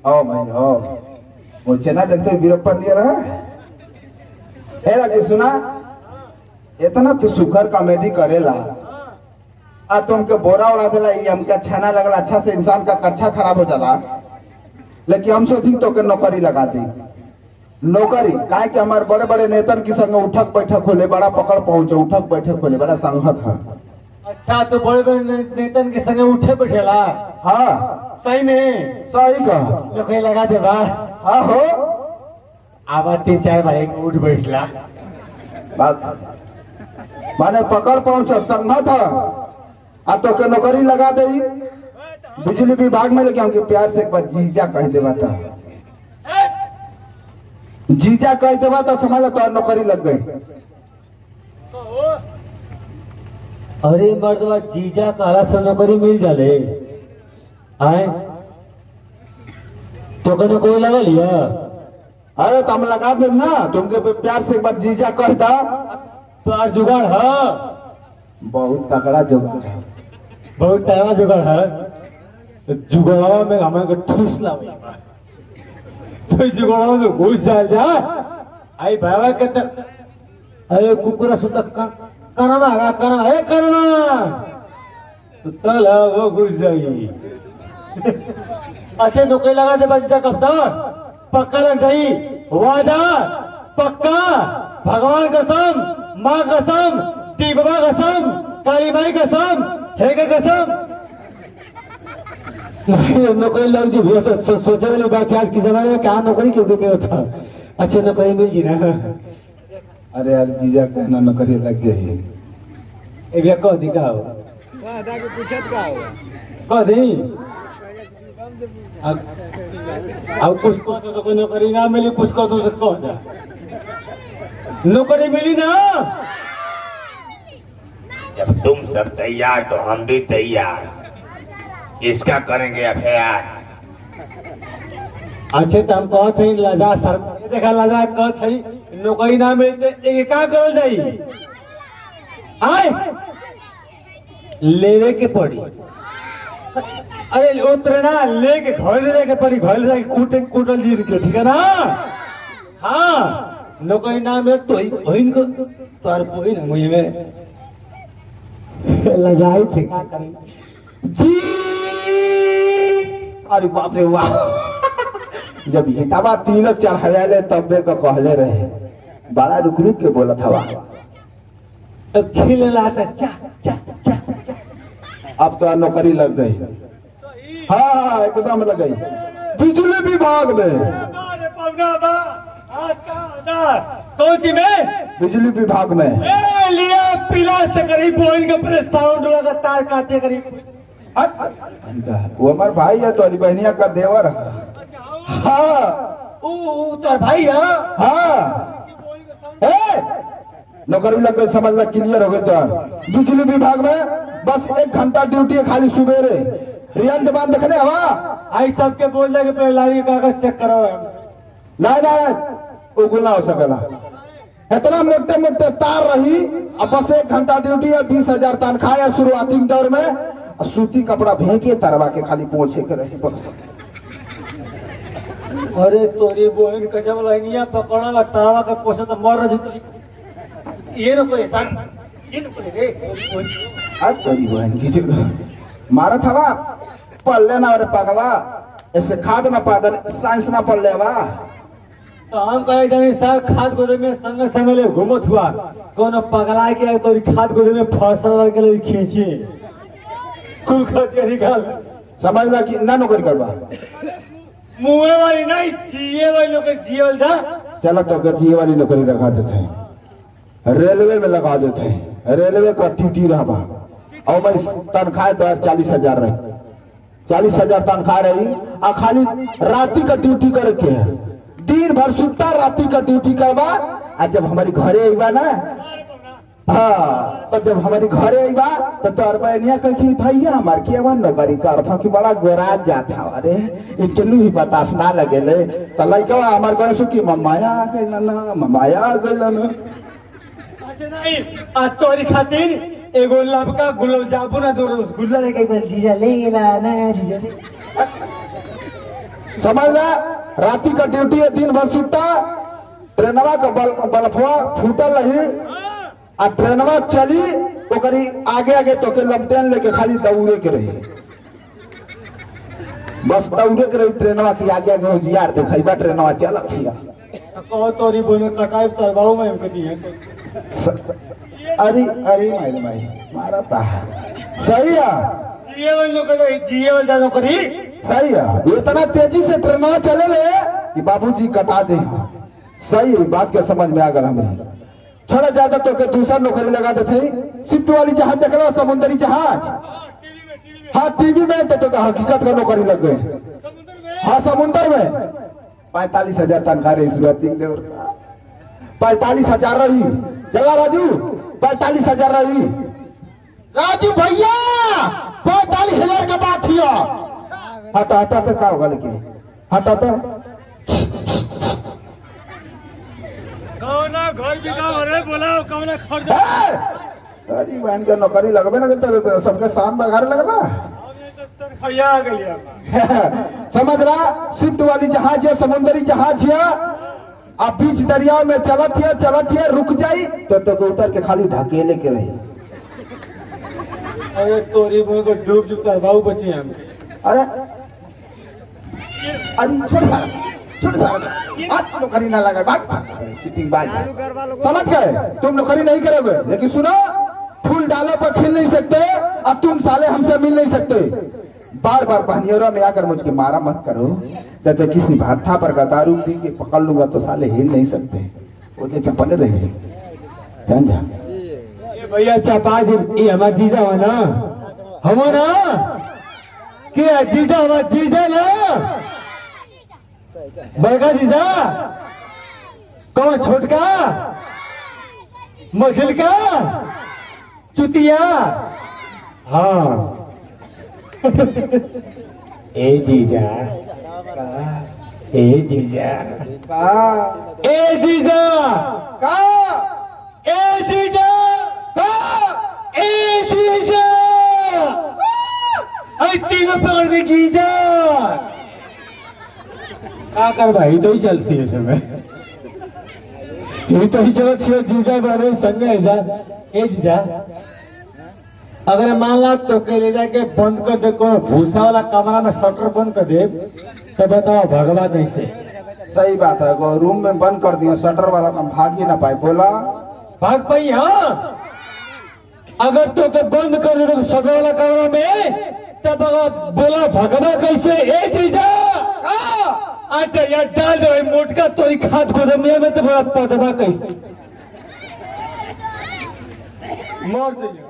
ओ भाई ओ मुझे ना देखते वीरप्पन दिया रहा है राजू सुना इतना तू सुखर कॉमेडी करेला आ तुमके बोरा उड़ा देला ये हमके अच्छा ना लगला अच्छा से इंसान का कच्चा खराब हो जाला लेकिन हम सोची तो के नौकरी लगा दी नौकरी काहे कि हमारे बड़े बड़े नेतन की संग उठक बैठक होले बड़ा पकड़ पहुंचे उठक बैठक होले बड़ा संगत है। अच्छा तो बड़े बड़े नेतन के संगे उठे बैठेला हाँ सही में सही का नौकरी लगा दे बा हाँ हो आवा 3-4 बार एक उठ बैठला बात माने पकड़ पहुंचे संगत है आ तो के नौकरी लगा दे बिजली विभाग में लेके हमके प्यार से एक बार जीजा कह देवा था जीजा कह देवा था समझ तो नौकरी लग गई। अरे मर्दवा जीजा काला से नौकरी मिल जाले आए तो के नौकरी लगा लिया। अरे तुम लगा दे ना तुमके प्यार से एक बार जीजा कह दा तो आज जुगाड़ है बहुत तगड़ा जुगाड़ है बहुत तगड़ा जुगाड़ है तो जुगाड़वा में हमारे को ठूस लावे तो जुगाड़वा में घुस जा आई भावा के अरे कुकुरा सुता करना है करना तो तल वो घुस जाई अच्छे नौकरी लगा दे बच्चा कब तक पक्का लग जाई वादा पक्का भगवान कसम माँ कसम दीपवा कसम काली माई कसम है क्या कसम नौकरी लग जी भैया तो सोचे वाली बात है आज के जमाने में कहाँ नौकरी क्यों क्यों होता अच्छे नौकरी मिल जी ना। अरे यार जीजा कहना नौकरी लग जाए ए भैया कह दी का हो कह दी अब कुछ कह तो कोई नौकरी ना मिली कुछ कह तो कह दा नौकरी मिली ना जब तुम सब तैयार तो हम भी तैयार इसका करेंगे अभियान। अच्छे तो हम कहत हई लजा सर देखा लजा कहत हई नौकरी ना मिलते एक का करल जाई आए लेवे के पड़ी अरे उतरना लेके घर ले जाके पड़ी घर ले जाके कूटे कूटल जी के ठीक है ना। हाँ नौकरी ना मिले तो बहन को तार बहन मुझे में लजाई थे क्या करें जी। अरे बाप रे वाह जब हिताबा तीनों चढ़ावे तब्बे को कहले रहे बड़ा रुक रुक के बोला था वाह अब छीन लाता चा चा चा चा अब तो नौकरी लग गई। हाँ एकदम लग गई बिजली विभाग में कौन सी में बिजली विभाग में लिया पिला से करीब बोइन के पहले साउंड लगातार काटे करीब वो हमारे भाई है तो बहनिया का देवर है। हाँ तार भाई है हाँ नौकरी लग गई समझ ला क्लियर हो गई तो बिजली विभाग में बस 1 घंटा ड्यूटी है खाली सुबेरे रियन दबान देखने हवा आई सबके बोल दे पहले लारी कागज चेक करो नहीं उगुला हो सकेला इतना मोटे मोटे तार रही अब बस 1 घंटा ड्यूटी है 20,000 तनख्वाह है शुरुआती दौर में सूती कपड़ा भेके तरवा के खाली पोछे के रही बस। अरे तोरी बहन का जब लाइनिया पकड़ा तावा का पोछा तो मर रहा ये ना कोई ऐसा ये ना कोई रे आज तेरी बहन की जो मारा था वा पढ़ लेना अरे पगला ऐसे खाद ना पादन साइंस ना पढ़ ले वा तो हम कहे जाने साल खाद गोदे में संग संग ले घूमत हुआ कौन पगला के तोरी खाद गोदे में फसल के लिए खींची कुल खाद के निकाल समझ ला कि ना नौकरी करवा मुँह वाली नहीं जिए वाली लोग जियल था चलो तो अगर जिए वाली नौकरी रखा देते हैं रेलवे में लगा देते हैं रेलवे का टीटी रहा और मैं तनख्वाह तो 40,000 रही 40,000 तनख्वाह रही और खाली राती का ड्यूटी करके है दिन भर सुता राती का ड्यूटी करवा और जब हमारी घरे आईबा ना हाँ तो जब हमारी घरे आईबा तो तोर बहनिया कह कि भैया हमार की अवन नौकरी कर था कि बड़ा गोरा जाता अरे इतनु भी बतास ना लगे ले तो लइका हमार कहे सो कि मम्माया आ गइल ना मम्माया आ गइल ना नहीं आज तोरी खातिर एगो लबका गुलाब जामुन और 2 रसगुल्ला लेके बन जीजा ले ला ना जीजा समझ ला, राती का ड्यूटी है, दिन भर छुट्टा, ट्रेनवा का बल्फवा फूटल रही आ ट्रेनवा चली ओकरी आगे आगे तो के लमटेन लेके खाली दौड़े के रही, बस दौड़े के रही ट्रेनवा की आगे आगे होशियार देखा ट्रेनवा चलत थिया। कहो तोरी बोले कटाई करवाओ मैं कभी है अरे अरे माई माई मारा था सही है, जिए वाला नौकरी सही है। इतना तेजी से ट्रेनवा चले ले कि बाबूजी कटा दे। सही है, बात के समझ में आ गया हमें। थोड़ा ज्यादा तो के दूसरा नौकरी लगा देते, शिफ्ट वाली जहाज देख रहा, समुद्री जहाज। हाँ टीवी में तो हकीकत का नौकरी लग गए। हाँ समुद्र में 45,000 तनख्वाह रही, 45,000 रही। चला राजू 45,000 रही। राजू भैया 45,000 का बात थी। हटा हटा तो क्या होगा, लेकिन हटा तो कौना घर बिगाव रे बोलाओ कौना खर्च अरे बहन का नौकरी लगबे ना करते, सबके शाम बघार लगना खैया आ गई। समझ रहा, शिफ्ट वाली जहाज है, समुद्री जहाज है, अब बीच दरिया में चलत है, रुक जाई तो उतर के खाली ढकेले के रही। अरे तोरी बोल को डूब चुका बाबू बची हम। अरे अरे छोड़ सारा आज नौकरी ना लगा, भाग चिटिंग बाज। समझ गए, तुम नौकरी नहीं करोगे, लेकिन सुनो, फूल डालो पर खिल नहीं सकते, अब तुम साले हमसे मिल नहीं सकते। बार बार पहनियोरा में आकर मुझके मारा मत करो, कहते किसी भाठा पर का दारू पी के पकड़ लूंगा तो साले हिल नहीं सकते, वो चपले रहे। ध्यान जा भैया चपा दी, ये हमारा जीजा हो ना, हम ना क्या जीजा, हमारा जीजा ना, बड़का जीजा कौन, छोटका मझिल का चुतिया। हाँ ए जीजा ए जीजा ए जीजा ए जीजा ए जीजा तीनों पकड़ के गीजा। क्या कर भाई, तो ही चलती है समय, ये तो ही चलती है। जीजा बने संग ऐसा ए जीजा, अगर मान ला तो के ले जाके बंद कर दे, को भूसा वाला कमरा में शटर बंद कर दे, तो बताओ भगवा कैसे? सही बात है, वो रूम में बंद कर दिया शटर वाला, तुम भाग ही ना पाए। बोला भाग पाई? हाँ, अगर तो के बंद कर दे तो शटर वाला कमरा में, तब बोला भगवा कैसे? ए जीजा अच्छा यार डाल दे भाई, मोटका तोरी खाद खोद में तो बड़ा पदवा कैसे मर जाइए।